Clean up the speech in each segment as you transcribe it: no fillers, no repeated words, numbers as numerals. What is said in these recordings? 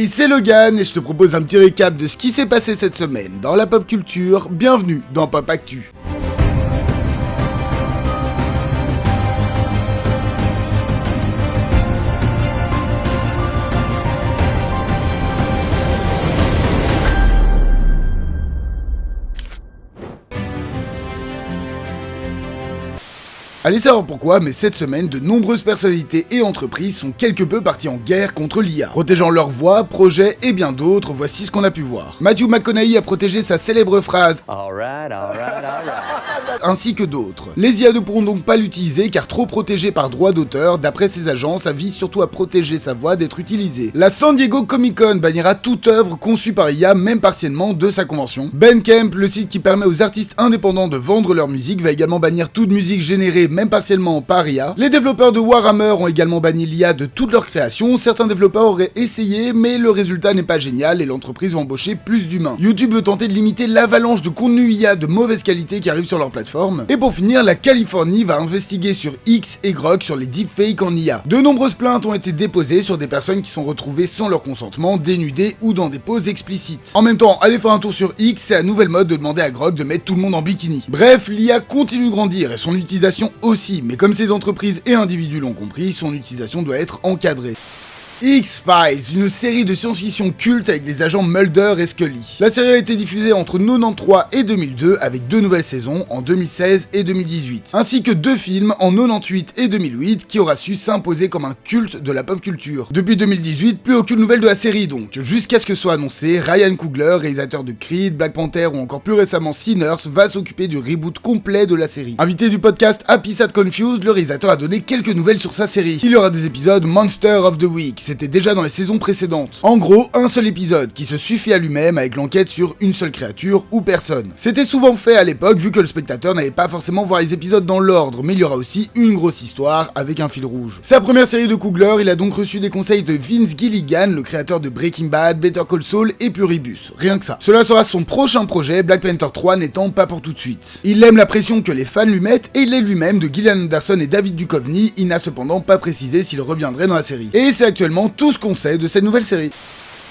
Salut, c'est Logan et je te propose un petit récap de ce qui s'est passé cette semaine dans la pop culture. Bienvenue dans Pop Actu. Allez savoir pourquoi, mais cette semaine, de nombreuses personnalités et entreprises sont quelque peu parties en guerre contre l'IA, protégeant leurs voix, projets et bien d'autres. Voici ce qu'on a pu voir. Matthew McConaughey a protégé sa célèbre phrase Alright. Ainsi que d'autres. Les IA ne pourront donc pas l'utiliser car trop protégées par droit d'auteur. D'après ses agences, ça vise surtout à protéger sa voix d'être utilisée. La San Diego Comic Con bannira toute œuvre conçue par IA, même partiellement, de sa convention. Bandcamp, le site qui permet aux artistes indépendants de vendre leur musique, va également bannir toute musique générée même partiellement par IA. Les développeurs de Warhammer ont également banni l'IA de toutes leurs créations. Certains développeurs auraient essayé, mais le résultat n'est pas génial et l'entreprise va embaucher plus d'humains. YouTube veut tenter de limiter l'avalanche de contenu IA de mauvaise qualité qui arrive sur leur plateforme. Et pour finir, la Californie va investiguer sur X et Grok sur les deepfakes en IA. De nombreuses plaintes ont été déposées sur des personnes qui sont retrouvées sans leur consentement, dénudées ou dans des poses explicites. En même temps, allez faire un tour sur X, c'est la nouvelle mode de demander à Grok de mettre tout le monde en bikini. Bref, l'IA continue de grandir et son utilisation aussi, mais comme ces entreprises et individus l'ont compris, son utilisation doit être encadrée. X-Files, une série de science-fiction culte avec les agents Mulder et Scully. La série a été diffusée entre 1993 et 2002 avec 2 nouvelles saisons en 2016 et 2018, ainsi que 2 films en 1998 et 2008 qui aura su s'imposer comme un culte de la pop culture. Depuis 2018, plus aucune nouvelle de la série donc, jusqu'à ce que soit annoncé, Ryan Coogler, réalisateur de Creed, Black Panther ou encore plus récemment Sinners, va s'occuper du reboot complet de la série. Invité du podcast Happy Sad Confused, le réalisateur a donné quelques nouvelles sur sa série. Il y aura des épisodes Monster of the Week, c'était déjà dans les saisons précédentes. En gros, un seul épisode qui se suffit à lui-même avec l'enquête sur une seule créature ou personne. C'était souvent fait à l'époque vu que le spectateur n'allait pas forcément voir les épisodes dans l'ordre, mais il y aura aussi une grosse histoire avec un fil rouge. Sa première série de Coogler, il a donc reçu des conseils de Vince Gilligan, le créateur de Breaking Bad, Better Call Saul et Pluribus. Rien que ça. Cela sera son prochain projet, Black Panther 3 n'étant pas pour tout de suite. Il aime la pression que les fans lui mettent et il est lui-même de Gillian Anderson et David Duchovny, il n'a cependant pas précisé s'il reviendrait dans la série. Et c'est actuellement tout ce qu'on sait de cette nouvelle série.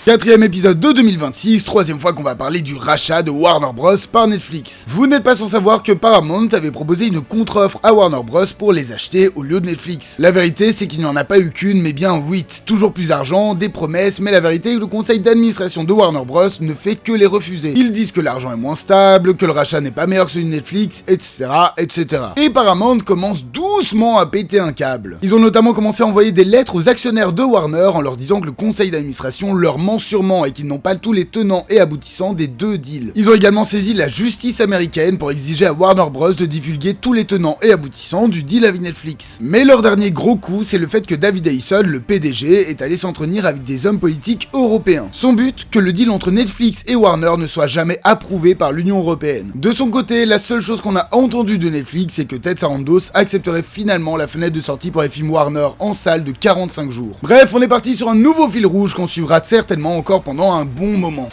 4e épisode de 2026, 3e fois qu'on va parler du rachat de Warner Bros par Netflix. Vous n'êtes pas sans savoir que Paramount avait proposé une contre-offre à Warner Bros pour les acheter au lieu de Netflix. La vérité, c'est qu'il n'y en a pas eu qu'une, mais bien 8. Toujours plus d'argent, des promesses, mais la vérité est que le conseil d'administration de Warner Bros ne fait que les refuser. Ils disent que l'argent est moins stable, que le rachat n'est pas meilleur que celui de Netflix, etc., etc. Et Paramount commence doucement à péter un câble. Ils ont notamment commencé à envoyer des lettres aux actionnaires de Warner en leur disant que le conseil d'administration leur ment sûrement et qu'ils n'ont pas tous les tenants et aboutissants des 2 deals. Ils ont également saisi la justice américaine pour exiger à Warner Bros de divulguer tous les tenants et aboutissants du deal avec Netflix. Mais leur dernier gros coup, c'est le fait que David Hayson, le PDG, est allé s'entretenir avec des hommes politiques européens. Son but, que le deal entre Netflix et Warner ne soit jamais approuvé par l'Union européenne. De son côté, la seule chose qu'on a entendue de Netflix, c'est que Ted Sarandos accepterait finalement la fenêtre de sortie pour les films Warner en salle de 45 jours. Bref, on est parti sur un nouveau fil rouge qu'on suivra certainement encore pendant un bon moment.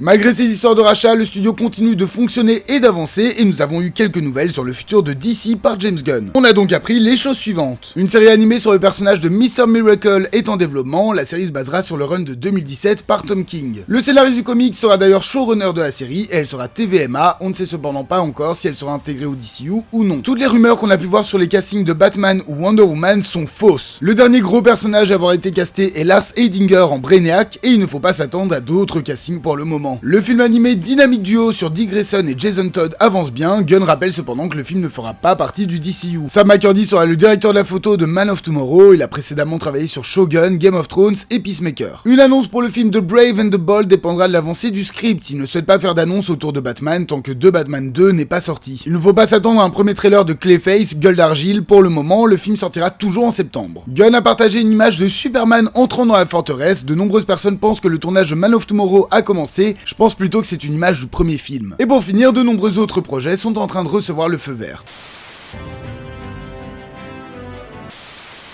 Malgré ces histoires de rachat, le studio continue de fonctionner et d'avancer et nous avons eu quelques nouvelles sur le futur de DC par James Gunn. On a donc appris les choses suivantes. Une série animée sur le personnage de Mr. Miracle est en développement, la série se basera sur le run de 2017 par Tom King. Le scénariste du comic sera d'ailleurs showrunner de la série et elle sera TVMA, on ne sait cependant pas encore si elle sera intégrée au DCU ou non. Toutes les rumeurs qu'on a pu voir sur les castings de Batman ou Wonder Woman sont fausses. Le dernier gros personnage à avoir été casté est Lars Heidinger en Brainiac et il ne faut pas s'attendre à d'autres castings pour le moment. Le film animé Dynamic Duo sur Dick Grayson et Jason Todd avance bien, Gunn rappelle cependant que le film ne fera pas partie du DCU. Sam McCurdy sera le directeur de la photo de Man of Tomorrow, il a précédemment travaillé sur Shogun, Game of Thrones et Peacemaker. Une annonce pour le film The Brave and the Bold dépendra de l'avancée du script, il ne souhaite pas faire d'annonce autour de Batman tant que The Batman 2 n'est pas sorti. Il ne faut pas s'attendre à un premier trailer de Clayface, gueule d'argile, pour le moment, le film sortira toujours en septembre. Gunn a partagé une image de Superman entrant dans la forteresse, de nombreuses personnes pensent que le tournage de Man of Tomorrow a commencé, je pense plutôt que c'est une image du premier film. Et pour finir, de nombreux autres projets sont en train de recevoir le feu vert.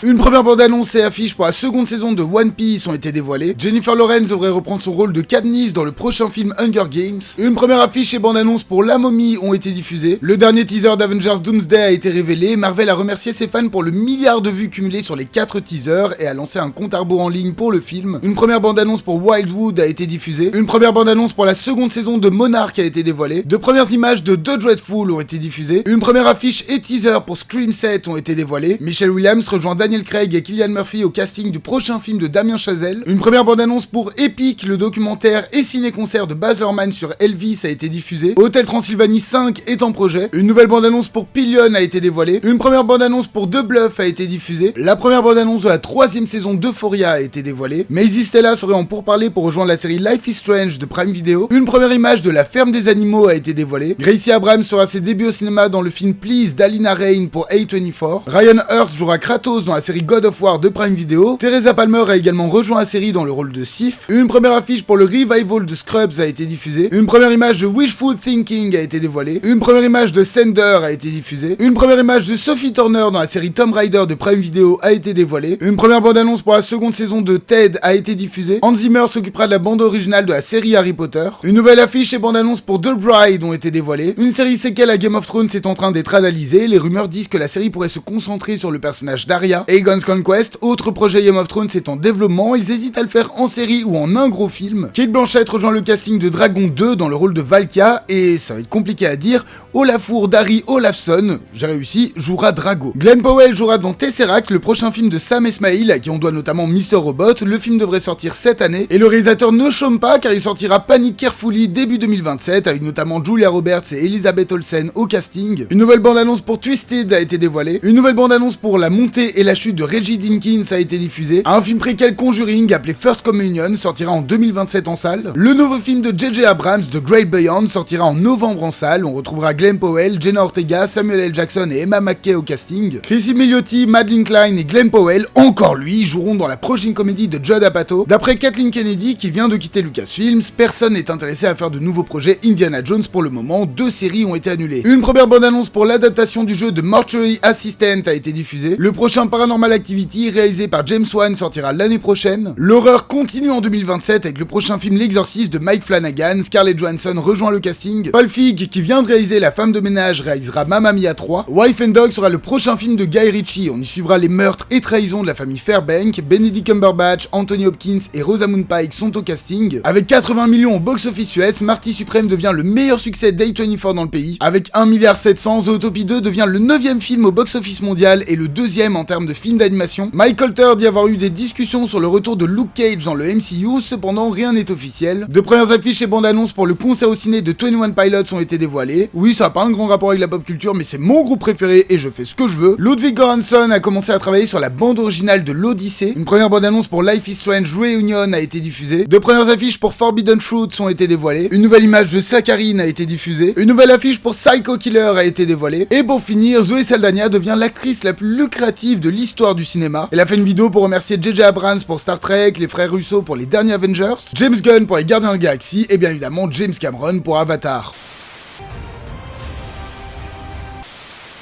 Une première bande-annonce et affiche pour la seconde saison de One Piece ont été dévoilées. Jennifer Lawrence devrait reprendre son rôle de Katniss dans le prochain film Hunger Games. Une première affiche et bande-annonce pour La Momie ont été diffusées. Le dernier teaser d'Avengers Doomsday a été révélé. Marvel a remercié ses fans pour le milliard de vues cumulées sur les 4 teasers et a lancé un compte à rebours en ligne pour le film. Une première bande-annonce pour Wildwood a été diffusée. Une première bande-annonce pour la seconde saison de Monarch a été dévoilée. Deux premières images de The Dreadful ont été diffusées. Une première affiche et teaser pour Scream 7 ont été dévoilés. Michelle Williams rejoint Daniel Craig et Cillian Murphy au casting du prochain film de Damien Chazelle. Une première bande-annonce pour Epic, le documentaire et ciné-concert de Baz Luhrmann sur Elvis a été diffusée. Hotel Transylvanie 5 est en projet. Une nouvelle bande-annonce pour Pillion a été dévoilée. Une première bande-annonce pour The Bluff a été diffusée. La première bande-annonce de la 3e saison d'Euphoria a été dévoilée. Maisie Stella serait en pourparlers pour rejoindre la série Life is Strange de Prime Video. Une première image de La Ferme des Animaux a été dévoilée. Gracie Abrams fera ses débuts au cinéma dans le film Please d'Alina Rain pour A24. Ryan Hurst jouera Kratos dans la série God of War de Prime Video. Teresa Palmer a également rejoint la série dans le rôle de Sif. Une première affiche pour le revival de Scrubs a été diffusée. Une première image de Wishful Thinking a été dévoilée. Une première image de Sender a été diffusée. Une première image de Sophie Turner dans la série Tomb Raider de Prime Video a été dévoilée. Une première bande-annonce pour la seconde saison de Ted a été diffusée. Hans Zimmer s'occupera de la bande originale de la série Harry Potter. Une nouvelle affiche et bande-annonce pour The Bride ont été dévoilées. Une série séquelle à Game of Thrones est en train d'être analysée. Les rumeurs disent que la série pourrait se concentrer sur le personnage d'Arya. Aegon's Conquest, autre projet Game of Thrones, est en développement. Ils hésitent à le faire en série ou en un gros film. Kate Blanchett rejoint le casting de Dragon 2 dans le rôle de Valkia. Et ça va être compliqué à dire, Olafur Darry Olafsson, j'ai réussi, jouera Drago. Glenn Powell jouera dans Tesseract, le prochain film de Sam Esmail, à qui on doit notamment Mr. Robot. Le film devrait sortir cette année. Et le réalisateur ne chôme pas car il sortira Panic Carefully début 2027 avec notamment Julia Roberts et Elizabeth Olsen au casting. Une nouvelle bande-annonce pour Twisted a été dévoilée. Une nouvelle bande-annonce pour la montée et la chute de Reggie Dinkins a été diffusée. Un film préquel Conjuring appelé First Communion sortira en 2027 en salle. Le nouveau film de J.J. Abrams, The Great Beyond, sortira en novembre en salle. On retrouvera Glenn Powell, Jenna Ortega, Samuel L. Jackson et Emma McKay au casting. Chrissy Milioti, Madeline Klein et Glenn Powell, encore lui, joueront dans la prochaine comédie de Judd Apatow. D'après Kathleen Kennedy, qui vient de quitter Lucasfilms, personne n'est intéressé à faire de nouveaux projets Indiana Jones pour le moment. 2 séries ont été annulées. Une première bande-annonce pour l'adaptation du jeu de Mortuary Assistant a été diffusée. Le prochain Paranormal Activity, réalisé par James Wan, sortira l'année prochaine. L'horreur continue en 2027 avec le prochain film L'Exorciste de Mike Flanagan. Scarlett Johansson rejoint le casting. Paul Feig, qui vient de réaliser La Femme de ménage, réalisera Mamma Mia 3. Wife and Dog sera le prochain film de Guy Ritchie. On y suivra les meurtres et trahisons de la famille Fairbank. Benedict Cumberbatch, Anthony Hopkins et Rosamund Pike sont au casting. Avec 80 millions au box-office US, Marty Supreme devient le meilleur succès d'A24 dans le pays. Avec 1,7 milliard, Zootopie 2 devient le 9e film au box-office mondial et le 2e en termes de film d'animation. Mike Colter dit avoir eu des discussions sur le retour de Luke Cage dans le MCU, cependant rien n'est officiel. De premières affiches et bandes-annonces pour le concert au ciné de 21 Pilots ont été dévoilées. Oui, ça n'a pas un grand rapport avec la pop culture, mais c'est mon groupe préféré et je fais ce que je veux. Ludwig Göransson a commencé à travailler sur la bande originale de l'Odyssée. Une première bande-annonce pour Life is Strange Reunion a été diffusée. De premières affiches pour Forbidden Fruits ont été dévoilées. Une nouvelle image de Saccharine a été diffusée. Une nouvelle affiche pour Psycho Killer a été dévoilée. Et pour finir, Zoé Saldana devient l'actrice la plus lucrative de l'histoire du cinéma. Elle a fait une vidéo pour remercier J.J. Abrams pour Star Trek, les frères Russo pour les derniers Avengers, James Gunn pour les Gardiens de la Galaxie et bien évidemment James Cameron pour Avatar.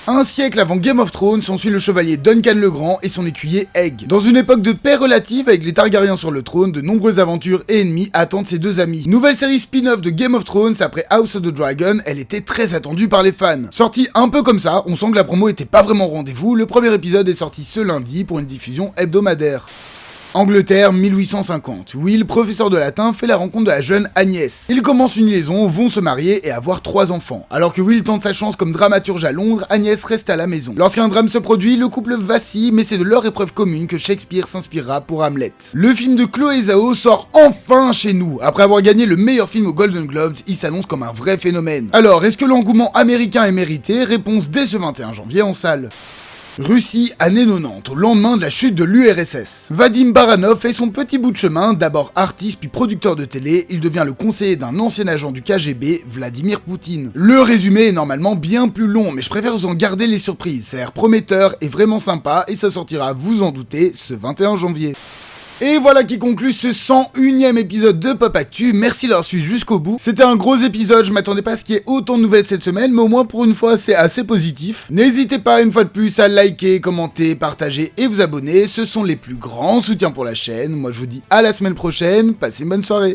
Un siècle avant Game of Thrones, on suit le chevalier Duncan le Grand et son écuyer Egg. Dans une époque de paix relative avec les Targaryens sur le trône, de nombreuses aventures et ennemis attendent ses deux amis. Nouvelle série spin-off de Game of Thrones après House of the Dragon, elle était très attendue par les fans. Sortie un peu comme ça, on sent que la promo était pas vraiment au rendez-vous, le premier épisode est sorti ce lundi pour une diffusion hebdomadaire. Angleterre, 1850. Will, professeur de latin, fait la rencontre de la jeune Agnès. Ils commencent une liaison, vont se marier et avoir 3 enfants. Alors que Will tente sa chance comme dramaturge à Londres, Agnès reste à la maison. Lorsqu'un drame se produit, le couple vacille, mais c'est de leur épreuve commune que Shakespeare s'inspirera pour Hamlet. Le film de Chloé Zhao sort enfin chez nous. Après avoir gagné le meilleur film aux Golden Globes, il s'annonce comme un vrai phénomène. Alors, est-ce que l'engouement américain est mérité? Réponse dès ce 21 janvier en salle. Russie, année 90, au lendemain de la chute de l'URSS. Vadim Baranov fait son petit bout de chemin, d'abord artiste puis producteur de télé, il devient le conseiller d'un ancien agent du KGB, Vladimir Poutine. Le résumé est normalement bien plus long, mais je préfère vous en garder les surprises, ça a l'air prometteur et vraiment sympa, et ça sortira, vous en doutez, ce 21 janvier. Et voilà qui conclut ce 101ème épisode de Pop Actu, merci d'avoir suivi jusqu'au bout. C'était un gros épisode, je m'attendais pas à ce qu'il y ait autant de nouvelles cette semaine, mais au moins pour une fois c'est assez positif. N'hésitez pas une fois de plus à liker, commenter, partager et vous abonner, ce sont les plus grands soutiens pour la chaîne. Moi je vous dis à la semaine prochaine, passez une bonne soirée.